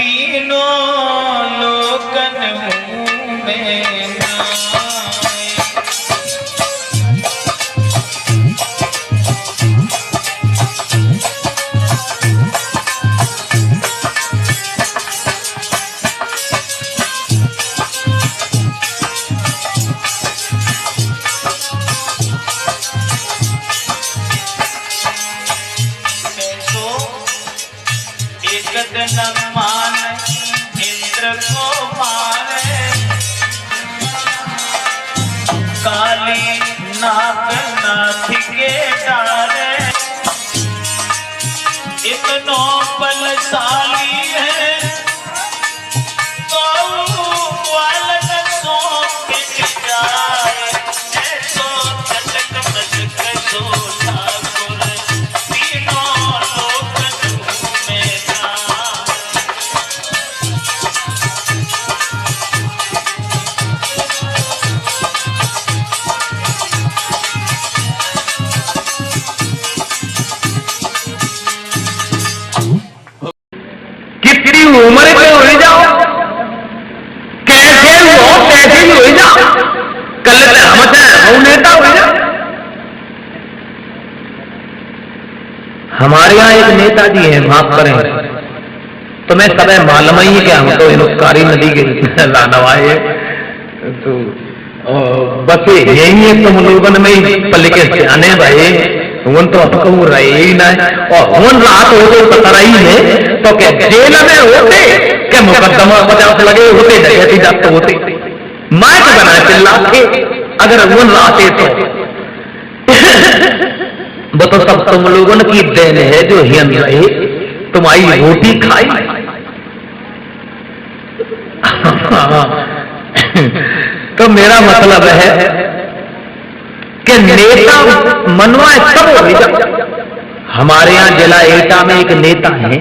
तीनों लोकन मुँह में नाए। न मान इंद्र को मारे, काली नाग नाथ के डारे, इतनो बलशाली है वालन सौंप के जाए। ऐसो चटक मचक सो ठाकुर तीनों लोकन में उम्र पे हो जाओ, कैसे हो कैसे ही हो जाओ, कल हम नेता हो जाओ। हमारे यहाँ एक नेताजी है, माफ करें तो मैं सब मालूम ही क्या, हम तो हिनुस्कारी नदी के लानवाए तो बस यही है। तुम लोगन में ही पल के सियाने भाई उन तो अपकू रहे ही ना, और उन रात होते सतराई में तो क्या जेल में होते, क्या मुकदमा 50 लगे होते, डकैती जाते होते, माइक बना चिल्लाते अगर उन राते तो। वो तो सब तुम लोगों की देन है जो हियन रहे, तुम्हारी रोटी खाई। तो मेरा मतलब है कि नेता मनवा सब हो गया। हमारे यहाँ जिला एटा में एक नेता है,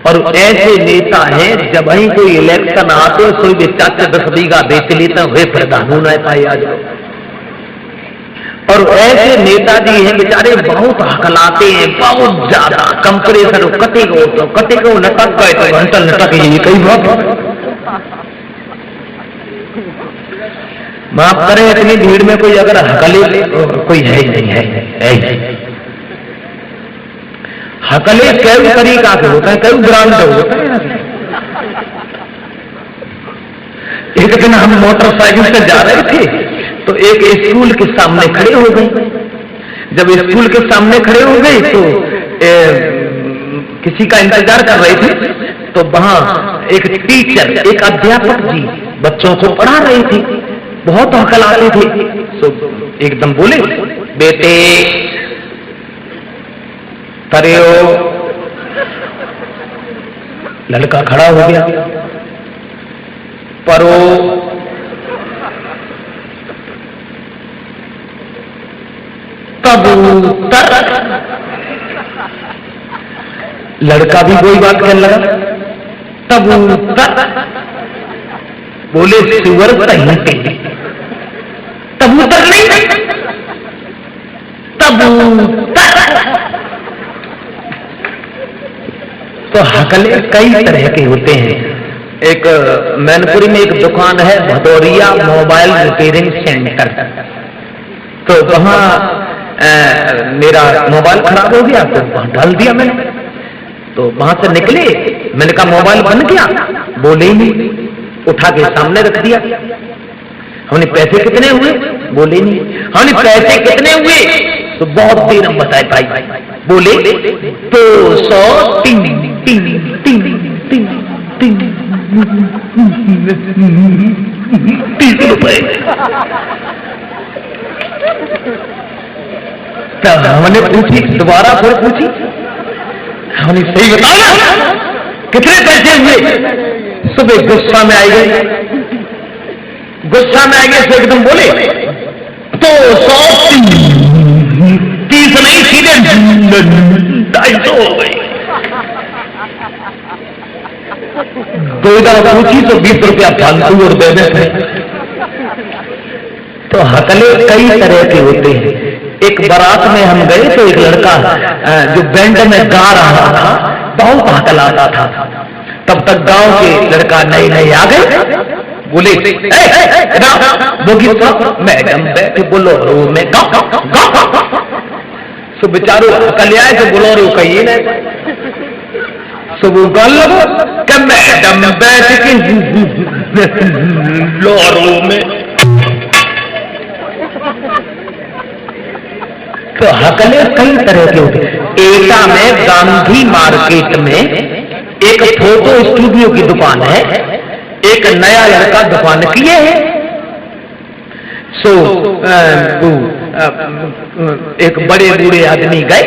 और ऐसे नेता हैं जब ही कोई इलेक्शन आते कोई भी 10 बीघा बेच लेता हुए प्रधान रहता है आज। और ऐसे नेताजी हैं बेचारे बहुत हकलाते हैं, बहुत ज्यादा कंप्रेसर कटे को लटक गए तो घंटा लटक ही कई बहुत। माफ करें इतनी भीड़ में कोई अगर हकले कोई है ही नहीं है। हकले कई तरीका के होते हैं, कई ब्रांड होते हैं। एक दिन हम मोटरसाइकिल से जा रहे थे तो एक स्कूल के सामने खड़े हो गए। जब स्कूल के सामने खड़े हो गए तो किसी का इंतजार कर रहे थे, तो वहां एक टीचर एक अध्यापक जी बच्चों को पढ़ा रहे थे, बहुत हकलाते थे। तो एकदम बोले, बेटे करे हो। लड़का खड़ा हो गया, परो। कबूतर। लड़का भी कोई बात कहने लगा, कबूतर। बोले सुअर तहीते, कबूतर नहीं, कबूतर। तो हकले कई तरह के होते हैं। एक मैनपुरी में एक दुकान है भदौरिया मोबाइल रिपेयरिंग सेंटर, तो वहां मेरा मोबाइल खराब हो गया तो वहां डाल दिया मैंने। तो वहां से निकले, मैंने कहा मोबाइल बन गया, बोले ही नहीं, उठा के सामने रख दिया। हमने पैसे कितने हुए, बोले नहीं। हमने पैसे कितने हुए, तो बहुत देर हम बताए भाई, बोले 203 30 रुपए। तो हमने पूछी, दोबारा फिर पूछी, हमने सही बताया कितने पैसे हुए। सुबह गुस्सा में आ गए, गुस्सा में आ गए तो एकदम बोले 230 नहीं, सीधे 250 हो गई। 2000 पूछी तो 20 रुपया फालतू और दे देते। तो हकले कई तरह के होते हैं। एक बारात में हम गए तो एक लड़का जो बैंड में गा रहा था बहुत हकलाता था। तब तक गांव के लड़का नए नए आ गए, बोले मैडम बैठे बोलोरो में सो बेचारो कल आए तो बोलोरो कहिए ना सब गल लगो कि मैडम बैठ के लोरो में। तो हकले कई तरह के होते। एटा में गांधी मार्केट में एक फोटो स्टूडियो की दुकान है, एक नया लड़का दुकान किए है। सो एक बड़े बूढ़े आदमी गए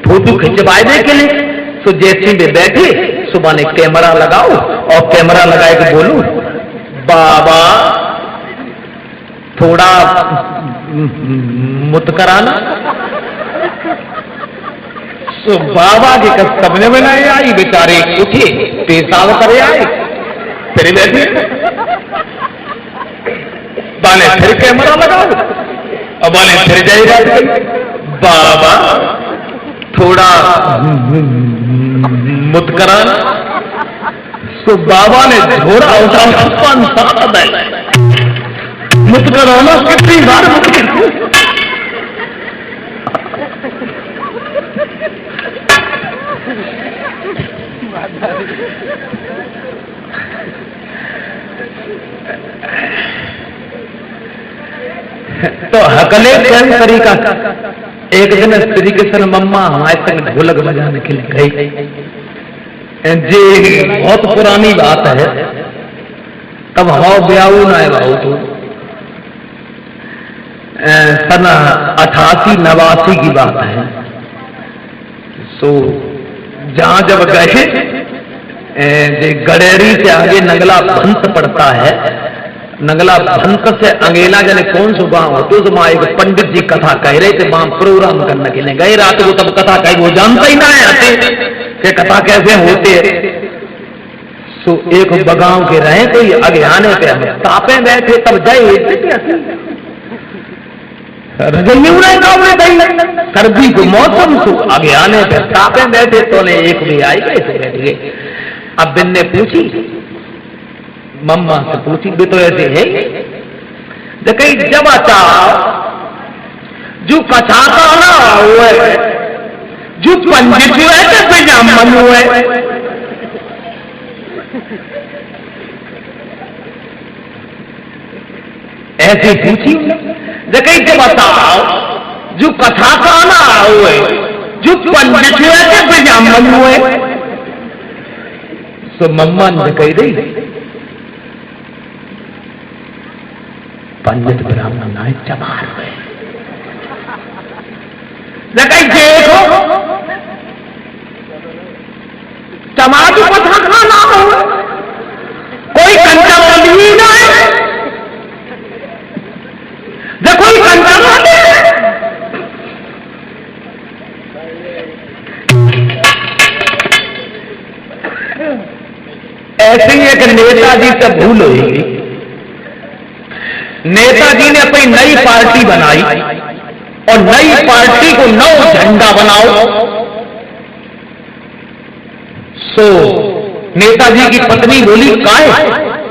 फोटो खिंचवाने के लिए। तो जैसे में बैठे सुबह ने कैमरा लगाओ और कैमरा लगाए के बोलू बाबा थोड़ा मुत कराना। तो बाबा के सबने बनाए आई, बेचारे उठे पेशाब करे आए, फिर बैठे बाले फिर कैमरा लगाओ और बाले फिर जाएगा बाबा थोड़ा मुत कराना। तो बाबा ने झोरा उठा मुत कराना कितनी बार मुत करो। तो हकले कौन तरीका। एक दिन श्री कृष्ण मम्मा हमारे संग ढोलक बजाने के लिए गई। जी बहुत पुरानी बात है, तब हाउ ब्याऊ ना है भाऊ तो सन 88-89 की बात है। सो जहां जब गए गडेरी से आगे नगला भंत पड़ता है, नगला भंत से अंगेला जाने कौन सो गांव हो, तो वहां एक पंडित जी कथा कह रहे थे, वहां प्रोग्राम करने के लिए गए रात को। तब कथा कही वो जानता ही ना है आते कि कथा कैसे होते। सो एक बगाव के रहे तो ये आगे आने पे हम तापे बैठे तब जाए सर्दी को मौसम तो आगे आने पे तापे बैठे तो ने एक भी आई गए तो बैठ गए। अब बिन ने पूछी मम्मा से पूछी भी तो ऐसे है कहीं जब आता जो कछाता ना हुए जो पंडित हुए तो ब्राह्मण हुए ऐसे पूछी कहीं जब बताओ जो कथा का ना हुए जो पंडित हुए तो ब्राह्मण हुए। तो मम्मा ने कही रही पंडित ब्राह्मण आए चमार हुए। देखो चमार को कथा का ना हो कोई कंचा बंदी ना है, देखो कंचा बंदी ऐसे ही एक नेताजी से भूल होगी। नेताजी ने अपनी नई पार्टी बनाई और नई पार्टी को नौ झंडा बनाओ। सो नेताजी की पत्नी बोली काहे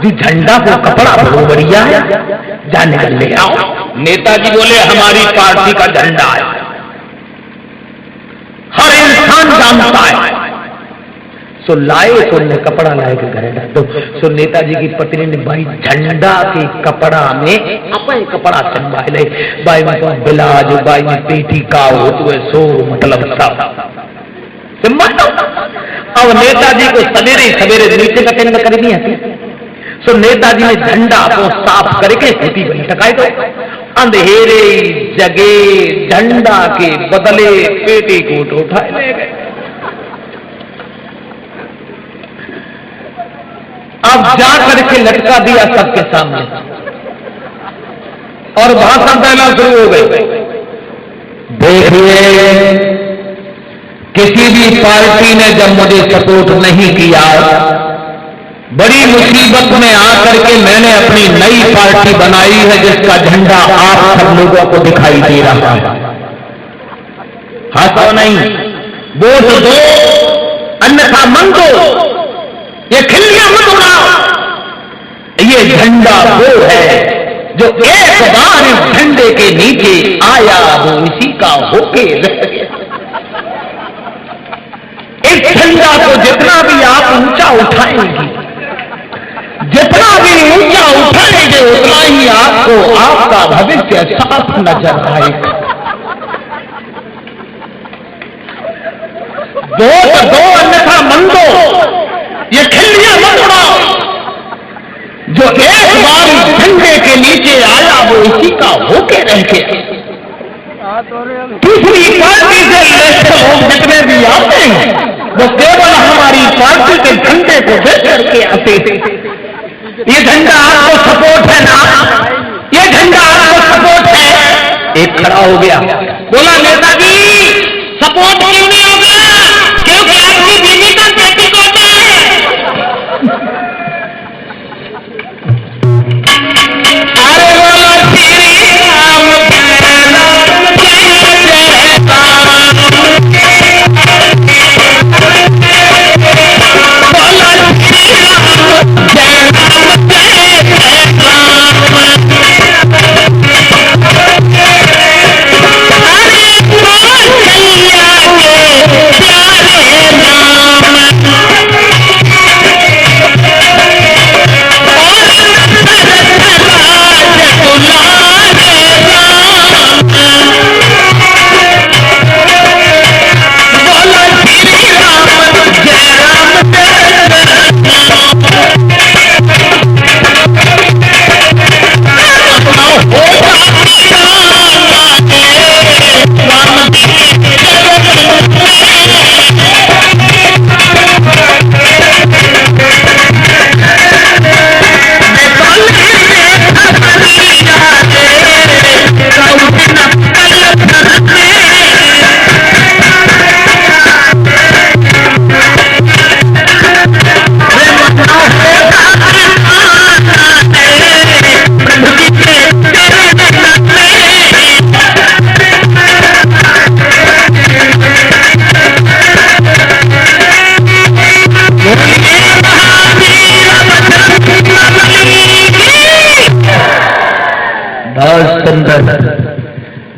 जी झंडा को कपड़ा बहुत बढ़िया है जाने कर ले आओ। नेताजी बोले हमारी पार्टी का झंडा है, हर इंसान जानता है। सो लाए तो ने कपड़ा लाए के घर डाल दो। सो नेताजी की पत्नी ने भाई झंडा के कपड़ा में अपने कपड़ा चंबाए ले भाई में तो बिलाज भाई में पेटी का हो तो सो मतलब सब। अब नेताजी को सवेरे सवेरे नीचे का केंद्र करनी है। सो नेताजी ने झंडा को साफ करके पेटी बनी टकाई दो। अंधेरे जगे झंडा के बदले पेटी कोट उठाए ले गए। अब जा करके लटका दिया सबके सामने और भाषण देना शुरू हो गए। देखिए किसी भी पार्टी ने जब मुझे सपोर्ट नहीं किया, बड़ी मुसीबत में आकर के मैंने अपनी नई पार्टी बनाई है जिसका झंडा आप सब लोगों को दिखाई दे रहा है। हंसो नहीं, वोट दो अन्यथा मन दो। ये खिल्लियां मत उड़ाओ। ये झंडा वो है जो एक बार इस झंडे के नीचे आया वो इसी का होके रह गया। इस झंडा को जितना भी आप ऊंचा उठाएंगे, जितना भी ऊंचा उठाएंगे, उतना ही आपको आपका भविष्य साफ नजर आएगा। दो अन्यथा मन दो, ये खिल्लियां मत उड़ाओ। जो एक बार इस झंडे के नीचे आया वो इसी का होके रह गया। दूसरी पार्टी से लड़ते लोग जितने भी आते हैं वो केवल हमारी पार्टी के झंडे को देख करके आते हैं। ये झंडा आपको सपोर्ट है ना? ये झंडा आपको सपोर्ट है? एक खड़ा हो गया, बोला नेताजी सपोर्ट क्यों नहीं होगा? क्योंकि आपकी बीवी का पेटीकोट है। अरे बोलो श्री राम जय राम जय राम, बोलो श्री राम जय राम जय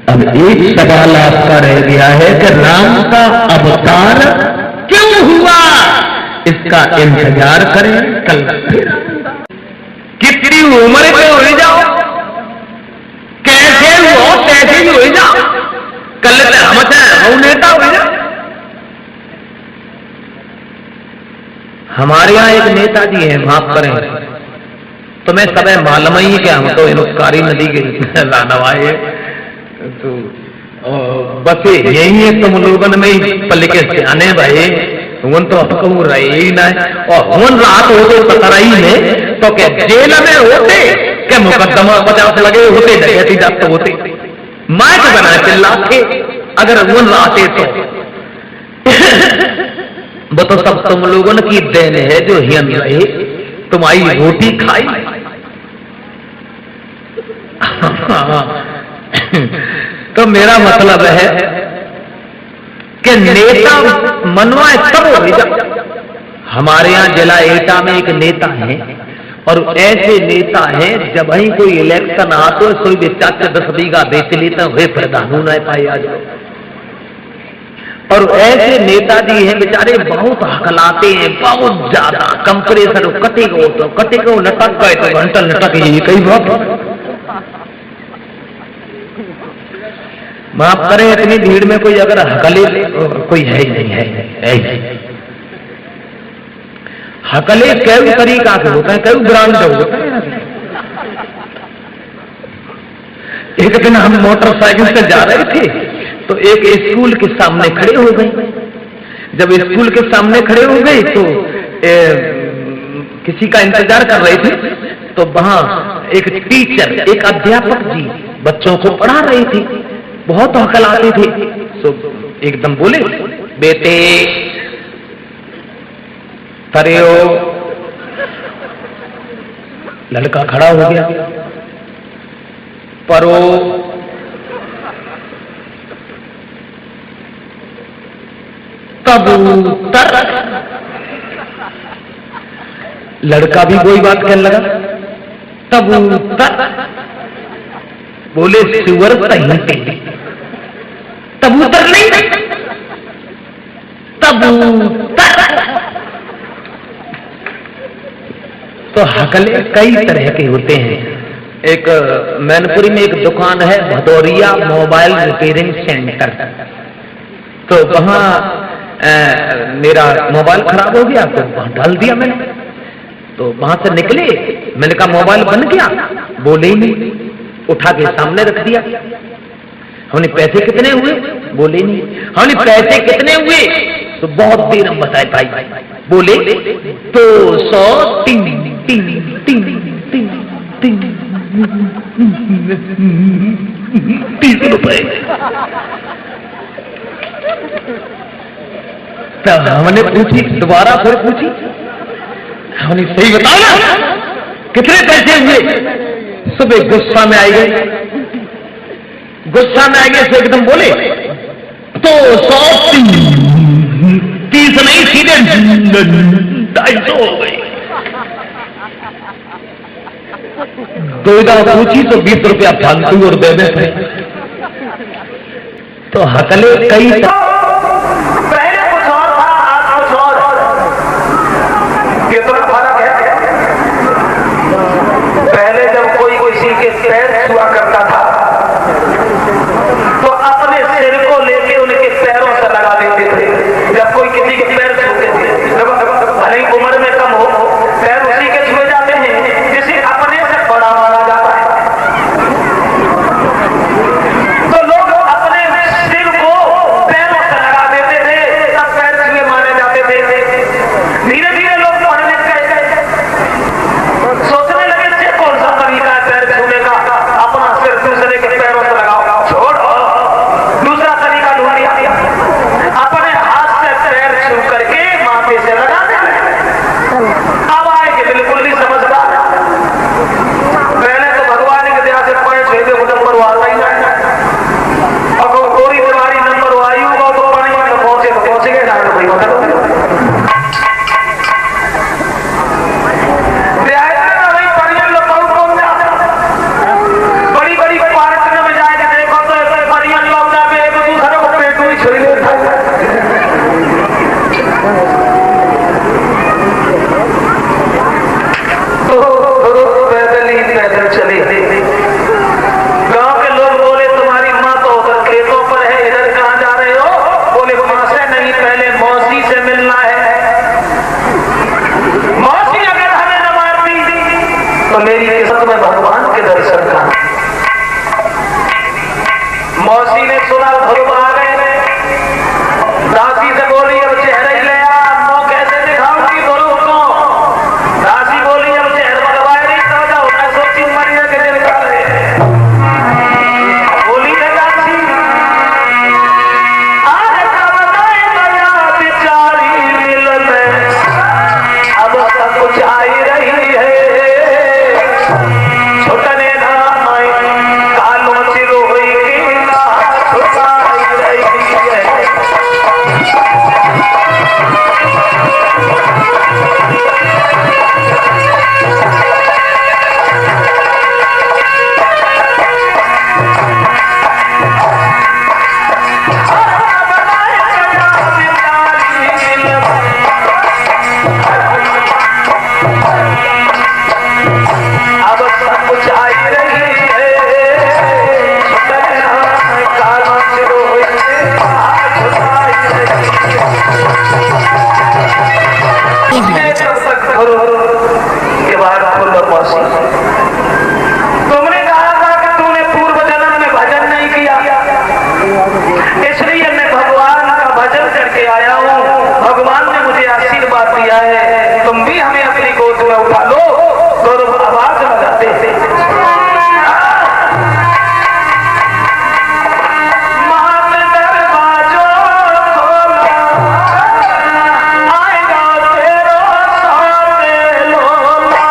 अब एक सवाल आपका रह गया है कि राम का अवतार क्यों हुआ? इसका इंतजार करें, कल कितनी उम्र पे हो जाओ, कैसे हो कैसे भी हो जाओ, कल हम नेता हो जाओ। हमारे यहाँ एक नेताजी है, माफ करें तो मैं सब मालूम ही क्या, हम तो कारी नदी के लानवाए तो बस यही है। तुम लोगन में ही पल के सियाने भाई हुन तो कहूँ रहे ही ना, और हुन रात होते पतराई में तो क्या जेल में होते क्या मुकदमा 50 लगे होते, डकैती जाते होते, माइक बना चिल्लाते अगर हुन राते तो। वो तो सब तुम लोगों की देन है जो हियन रहे, तुम्हारी रोटी खाई। तो मेरा मतलब है कि नेता मनवाए सब हो जाए। हमारे यहाँ जिला एटा में एक नेता है, और ऐसे नेता हैं जब ही कोई इलेक्शन आते हो कोई बेचा 10 बीघा बेच लेता हुए प्रधान न पाए आज। और ऐसे नेताजी हैं बेचारे बहुत हकलाते हैं, बहुत ज्यादा कंप्रेसर कटे को लटक गए तो घंटा लटक ये कई बात। माफ करें इतनी भीड़ में कोई अगर हकले कोई है ही नहीं है। हकले कई तरीका के होते हैं, कई ब्रांड होते हैं। एक दिन हम मोटरसाइकिल से जा रहे थे तो एक स्कूल के सामने खड़े हो गए। जब स्कूल के सामने खड़े हो गए तो किसी का इंतजार कर रहे थे, तो वहां एक टीचर, एक अध्यापक जी बच्चों को पढ़ा रहे थे, बहुत हकलाते थे। तो एकदम बोले, बेटे खड़े हो। लड़का खड़ा हो गया, परो। कबूतर लड़का भी वही बात कहने लगा, कबूतर। बोले सुअर सही, कबूतर नहीं, कबूतर। तो हकले कई तरह के होते हैं। एक मैनपुरी में एक दुकान है, भदौरिया मोबाइल रिपेयरिंग सेंटर। तो वहां मेरा मोबाइल खराब हो गया तो वहां डाल दिया मैंने। तो वहां से निकले, मैंने कहा मोबाइल बन गया, बोले ही नहीं, उठा के सामने रख दिया। हमने पैसे कितने हुए, बोले नहीं। हमने पैसे कितने हुए, तो बहुत देर हम बताए भाई, बोले 200 30 रुपए। तो हमने पूछी, दोबारा फिर पूछी, हमने सही बताया कितने पैसे हुए। सुबह गुस्सा में आई गए, गुस्सा में आई गए तो एकदम बोले 230 नहीं, सीधे 250 हो गए। दोईदा पूछी तो 20 रुपया फालतू और दे देते। तो हकले कई पहले कुछ और था, आज कुछ और। ये तो फर्क है। पहले जब कोई किसी के पैर छुआ करता था तो अपने सिर को लेके उनके पैरों से लगा देते थे। जब कोई किसी के पैर छूते थे, भले ही उम्र में कम हो, पैर उसी के छुए जाते हैं जिसे अपने से बड़ा माना जाता है। तो लोग अपने सिर को पैरों से लगा देते थे, तब पैर छुए माने जाते थे। धीरे धीरे लोग पढ़ लिख गए, सोचने लगे से कौन सा तरीका है पैर छूने का, अपना सिर दूसरे के पैरों से लगाओ, छोड़ दूसरा तरीका ढूंढ लिया, अपने हाथ से पैर छू करके माथे से लगा देना। अब आएंगे बिल्कुल नहीं समझदार। पहले तो भगवान की दया से पैर छू के नंबर आता ही नहीं। अब गोरी तुम्हारी नंबर आई होगा तो पानी में पहुंचे तो पहुंच गए, डॉक्टर भाई बता दो। बड़ी बड़ी पार्क में जाएगा, देखो तो परियन लोग जाते एक दूसरे को पेटू ही छोड़ देता है। तो पैदल चले। गांव के लोग बोले तुम्हारी माँ तो उधर खेतों पर है, इधर कहाँ जा रहे हो? बोले माँ से नहीं, पहले मौसी से मिलना है। मौसी अगर हमें न मारती तो मेरी किस्मत में भगवान के दर्शन का। मौसी ने सुना ध्रुव आ गए, दासी से बोली अब चेहरा ही ले आ, मुंह कैसे दिखाऊंगी ध्रुव को? दासी बोली अब चेहरा लगवाए नहीं तो जाओ, मैं सोची मरिया के दिन का रहे। बोली है दासी आज कब नए नया बिचारी मिलन, अब सब कुछ आई रही है, छुटने ना आए कालों चिरोई की ना छुटाई रही है। अब सब कुछ आई रही है, छुटने ना आए कालों चिरोई की ना छुटाई रही है। जब तक करो के बाद बोलो मौसी, तुमने कहा था कि तूने पूर्व जन्म में भजन नहीं किया, इसलिए मैं भगवान का भजन करके आया हूँ। भगवान ने मुझे आशीर्वाद दिया है, तुम भी हमें अपनी गोद में उठा लो। गौरव आवाज लगाते थे। मात दरवाजों खोला, आएगा तेरा सामने लोला।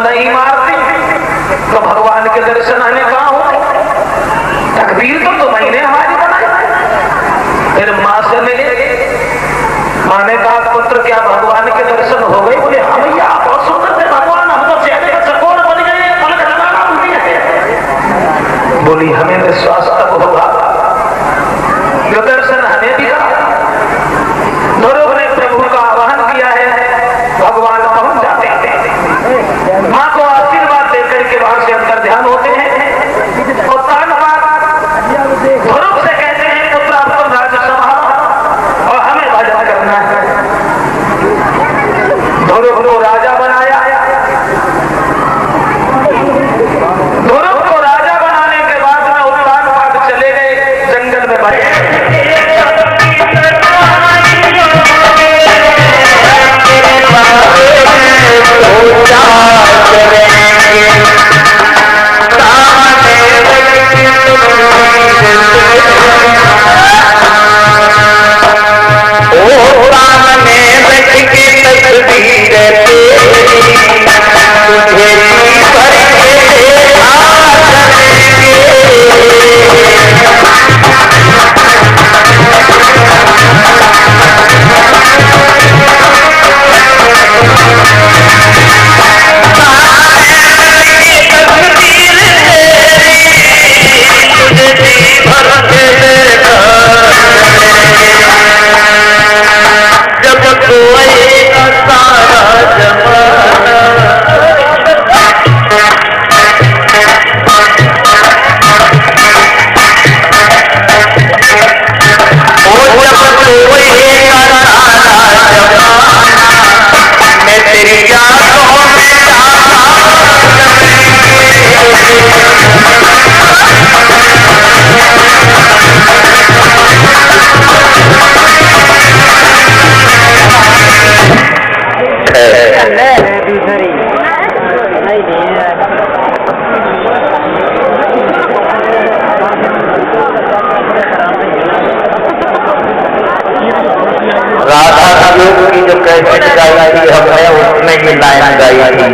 नहीं मारती तो भगवान के दर्शन हमें कहाँ हो? तकदीर तो मैंने हमारी बनाई। फिर माँ से मिले, माँ ने कहा पुत्र क्या भगवान के दर्शन हो गए? बोले हाँ भैया बहुत सुंदर थे भगवान, हम तो चेहरे का चकोर बन गए, पलक लगाना भूल गए। बोली हमें विश्वास तब होगा जो दर्शन हमें भी ध्रुव ने प्रभु का आह्वान किया है, भगवान पहुंच जाते हैं। माँ को आशीर्वाद देकर के वहां से अंतर ध्यान होते हैं और ध्रुव से कहते हैं पुत्र आपको राज्य संभालो और हमें भजन करना है। ध्रुव को राजा बनाया। ध्रुव को राजा बनाने के बाद में उत्तान पाद चले गए, जंगल में बैठे। की जो कैसेट गाई थी हमने उसमें ये लाइन गाई थी।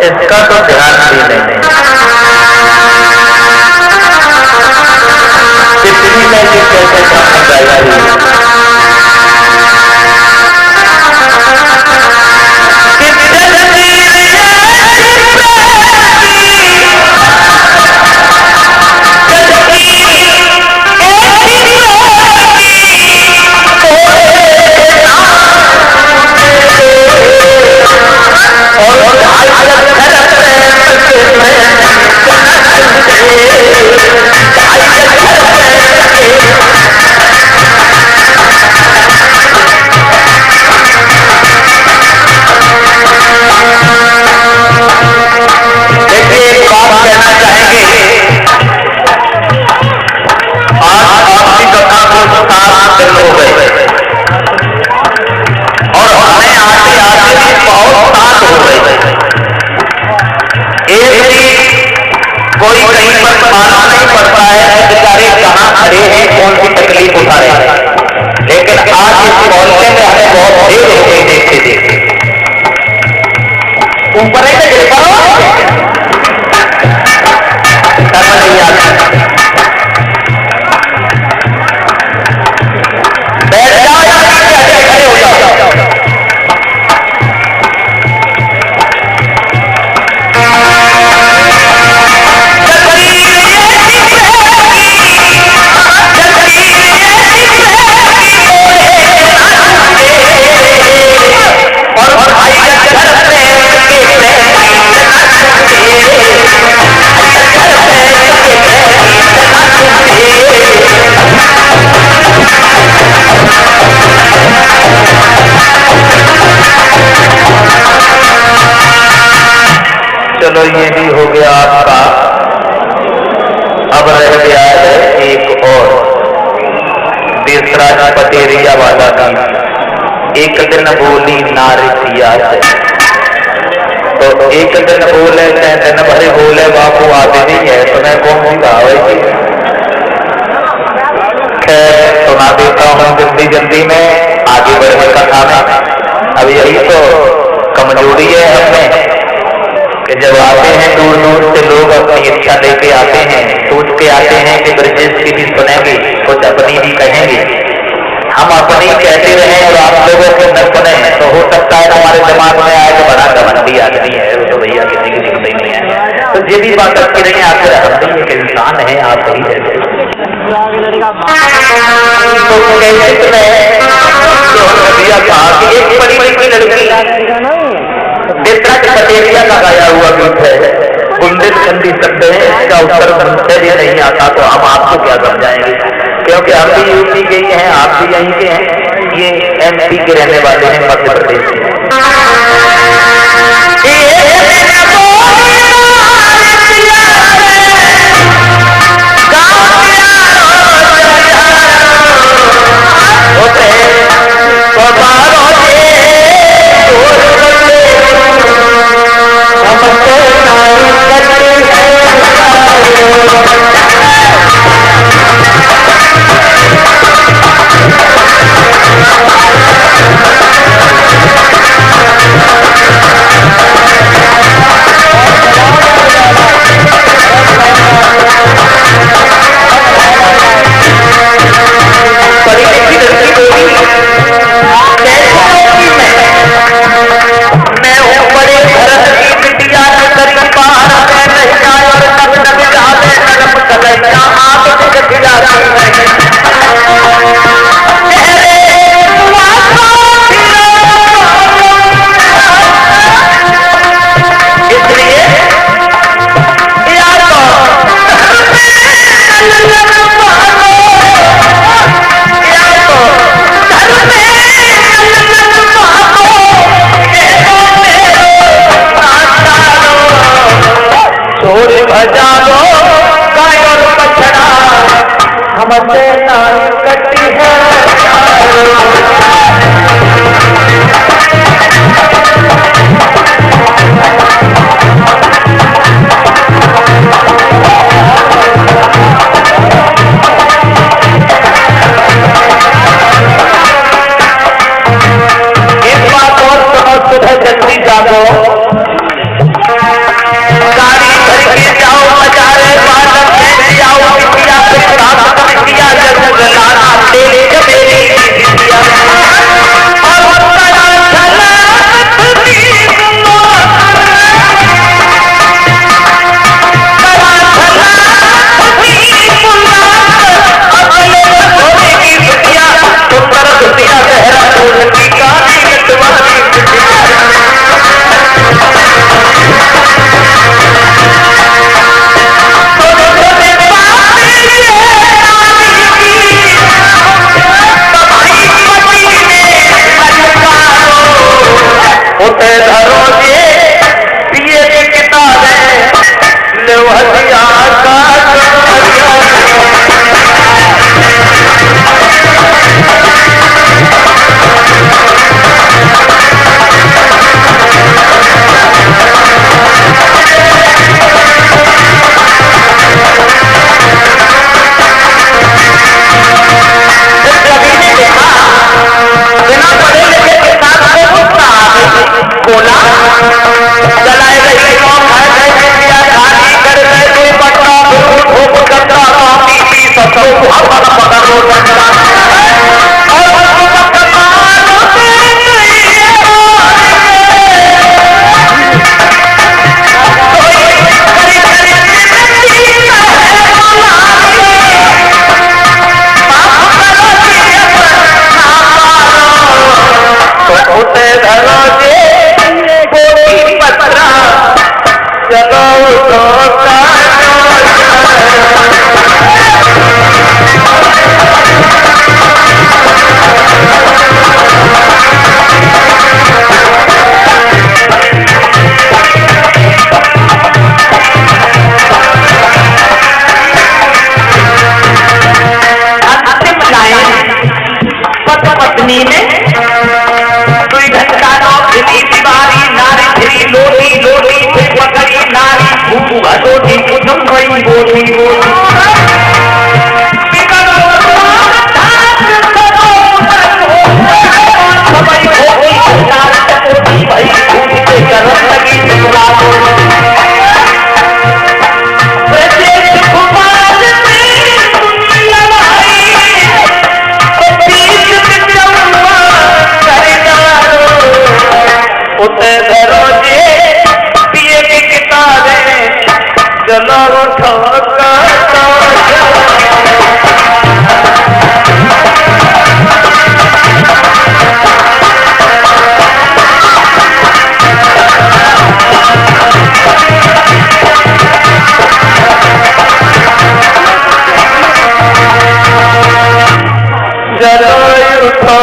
इसका तो ध्यान भी नहीं, कितनी में भी कैसे काम जाएगा। चलो ये भी हो गया आपका। अब रह गया है एक और देसराज पटेरिया वाला गीत। एक दिन बोली नारिया से, तो एक दिन बोले चाहे दिन भरे बोले बापू आते नहीं है, तो मैं कौन सी कहावत। खैर सुना देता हूँ जल्दी जल्दी में, आगे बढ़ने कथा में। अब यही तो कमजोरी है हमें कि जब आते हैं दूर दूर से लोग अपनी इच्छा लेके आते हैं, सोच के आते हैं कि ब्रजेश की भी सुनेंगे, कुछ अपनी भी कहेंगे। हम अपनी कहते रहे और आप लोगों को न सुने तो हो सकता है हमारे दिमाग में आए कि बड़ा घमंडी आदमी है, वो तो भैया किसी की दिखते नहीं है। तो ये भी बात अच्छी नहीं, आखिर हम भी एक इंसान है, आप ही है। तो कैसे कहा कि एक बड़ी बड़ी लड़की देसराज पटेरिया का गाया हुआ गीत है, बुंदेलखंडी शब्द है, इसका उत्तर मुझसे भी नहीं आता तो हम आपको क्या समझाएंगे, क्योंकि हम भी यूपी के ही हैं, आप भी यहीं के हैं, ये एमपी के रहने वाले हैं, मध्य प्रदेश के। पत्नी ने दुई घंटा नौकरी दीवारी नारी फिरी लोटी लोटी फिर पकड़ी नारी भूखू घटोटी कुटुम गई बोटी बोटी चलो जरो उठो